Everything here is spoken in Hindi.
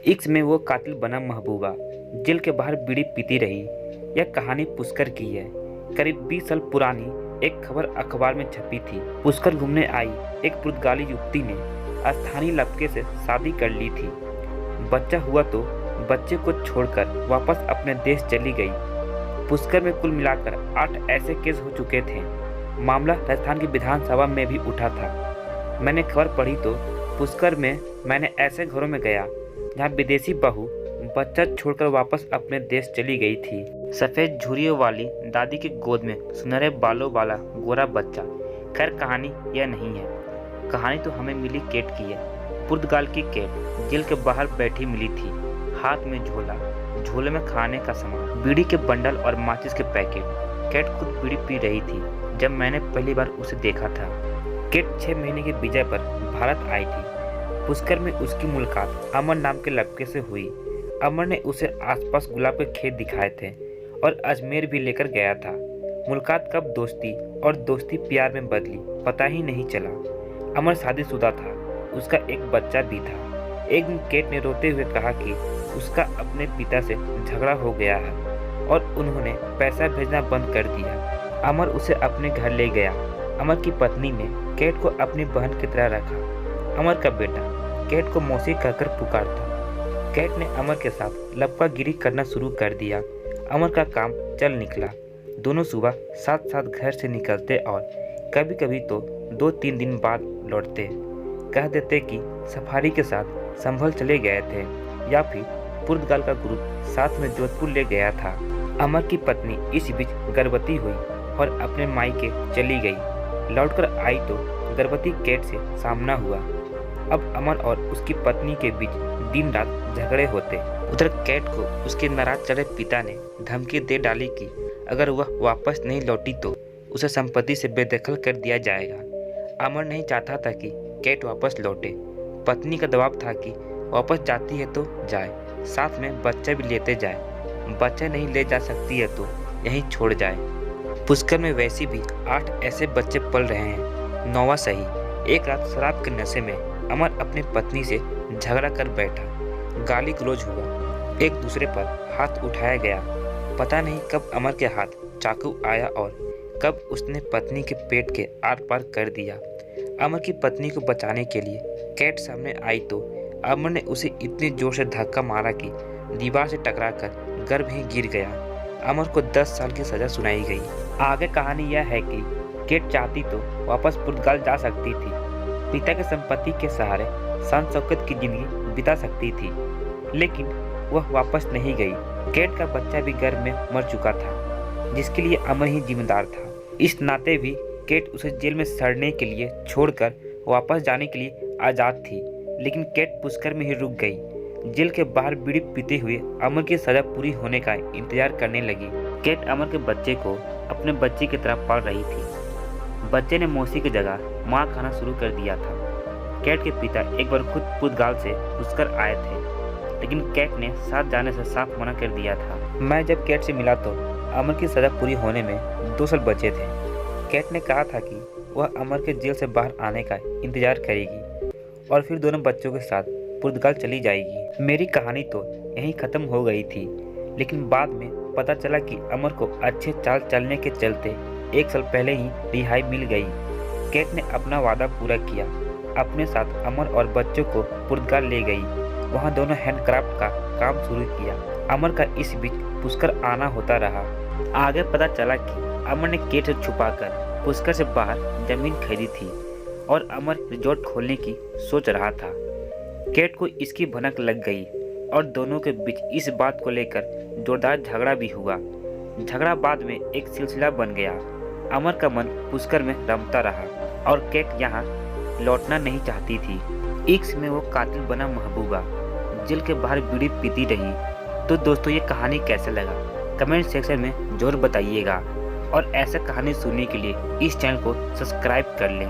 इश्क में वो कातिल बना महबूबा, जेल के बाहर बीड़ी पीती रही। यह कहानी पुष्कर की है। करीब 20 साल पुरानी एक खबर अखबार में छपी थी। पुष्कर घूमने आई एक पुर्तगाली युवती ने स्थानीय लड़के से शादी कर ली थी। बच्चा हुआ तो बच्चे को छोड़कर वापस अपने देश चली गई। पुष्कर में कुल मिलाकर 8 ऐसे केस हो चुके थे। मामला राजस्थान की विधानसभा में भी उठा था। मैंने खबर पढ़ी तो पुष्कर में मैंने ऐसे घरों में गया जहाँ विदेशी बहू बच्चा छोड़कर वापस अपने देश चली गई थी। सफ़ेद झुर्रियों वाली दादी की गोद में सुनहरे बालों वाला गोरा बच्चा। खैर कहानी यह नहीं है। कहानी तो हमें मिली केट की है। पुर्तगाल की केट जेल के बाहर बैठी मिली थी, हाथ में झोला, झोले में खाने का सामान, बीड़ी के बंडल और माचिस के पैकेट। केट खुद बीड़ी पी रही थी जब मैंने पहली बार उसे देखा था। केट 6 महीने के वीजा पर भारत आई थी। पुष्कर में उसकी मुलाकात अमर नाम के लड़के से हुई। अमर ने उसे आसपास गुलाब के खेत दिखाए थे और अजमेर भी लेकर गया था। मुलाकात कब दोस्ती और दोस्ती प्यार में बदली पता ही नहीं चला। अमर शादीशुदा था, उसका एक बच्चा भी था। एक दिन केट ने रोते हुए कहा कि उसका अपने पिता से झगड़ा हो गया है और उन्होंने पैसा भेजना बंद कर दिया। अमर उसे अपने घर ले गया। अमर की पत्नी ने केट को अपनी बहन की तरह रखा। अमर का बेटा केट को मौसी कहकर पुकारता। केट ने अमर के साथ लपकागिरी करना शुरू कर दिया। अमर का काम चल निकला। दोनों सुबह साथ साथ घर से निकलते और कभी कभी तो 2-3 दिन बाद लौटते। कह देते कि सफारी के साथ संभल चले गए थे या फिर पुर्तगाल का ग्रुप साथ में जोधपुर ले गया था। अमर की पत्नी इस बीच गर्भवती हुई और अपने मायके चली गई। लौटकर आई तो गर्भवती केट से सामना हुआ। अब अमर और उसकी पत्नी के बीच दिन रात झगड़े होते। उधर केट को उसके नाराज चढ़े पिता ने धमकी दे डाली कि अगर वह वापस नहीं लौटी तो उसे संपत्ति से बेदखल कर दिया जाएगा। अमर नहीं चाहता था कि केट वापस लौटे। पत्नी का दबाव था कि वापस जाती है तो जाए, साथ में बच्चा भी लेते जाए। बच्चा नहीं ले जा सकती है तो यहीं छोड़ जाए। पुष्कर में वैसे भी 8 ऐसे बच्चे पल रहे हैं, 9वां सही। एक रात शराब के नशे में अमर अपनी पत्नी से झगड़ा कर बैठा। गाली गलौज हुआ, एक दूसरे पर हाथ उठाया गया। पता नहीं कब अमर के हाथ चाकू आया और कब उसने पत्नी के पेट के आर पार कर दिया। अमर की पत्नी को बचाने के लिए केट सामने आई तो अमर ने उसे इतनी जोर से धक्का मारा कि दीवार से टकराकर गर्भ ही गिर गया। अमर को 10 साल की सजा सुनाई गई। आगे कहानी यह है कि केट चाहती तो वापस पुर्तगाल जा सकती थी। पिता के संपत्ति के सहारे शान शौकत की जिंदगी बिता सकती थी, लेकिन वह वापस नहीं गई। केट का बच्चा भी गर्भ में मर चुका था, जिसके लिए अमर ही जिम्मेदार था। इस नाते भी केट उसे जेल में सड़ने के लिए छोड़कर वापस जाने के लिए आज़ाद थी, लेकिन केट पुष्कर में ही रुक गई। जेल के बाहर बीड़ी पीते हुए अमर की सजा पूरी होने का इंतजार करने लगी। केट अमर के बच्चे को अपने बच्चे की तरह पाल रही थी। बच्चे ने मौसी की जगह माँ खाना शुरू कर दिया था। केट के पिता एक बार खुद पुर्तगाल से पुष्कर आए थे, लेकिन केट ने साथ जाने से साफ मना कर दिया था। मैं जब केट से मिला तो अमर की सजा पूरी होने में 2 साल बचे थे। केट ने कहा था कि वह अमर के जेल से बाहर आने का इंतजार करेगी और फिर दोनों बच्चों के साथ पुर्तगाल चली जाएगी। मेरी कहानी तो यहीं ख़त्म हो गई थी, लेकिन बाद में पता चला कि अमर को अच्छे चाल चलने के चलते 1 साल पहले ही रिहाई मिल गई। केट ने अपना वादा पूरा किया, अपने साथ अमर और बच्चों को पुर्तगाल ले गई। वहाँ दोनों हैंडक्राफ्ट का काम शुरू किया। अमर का इस बीच पुष्कर आना होता रहा। आगे पता चला कि अमर ने केट से छुपाकर पुष्कर से बाहर जमीन खरीदी थी और अमर रिजॉर्ट खोलने की सोच रहा था। केट को इसकी भनक लग गई और दोनों के बीच इस बात को लेकर जोरदार झगड़ा भी हुआ। झगड़ा बाद में एक सिलसिला बन गया। अमर का मन पुष्कर में रमता रहा और केट यहाँ लौटना नहीं चाहती थी। इश्क में वो कातिल बना महबूबा, जेल के बाहर बीड़ी पीती रही। तो दोस्तों, ये कहानी कैसे लगा कमेंट सेक्शन में जरूर बताइएगा और ऐसा कहानी सुनने के लिए इस चैनल को सब्सक्राइब कर लें।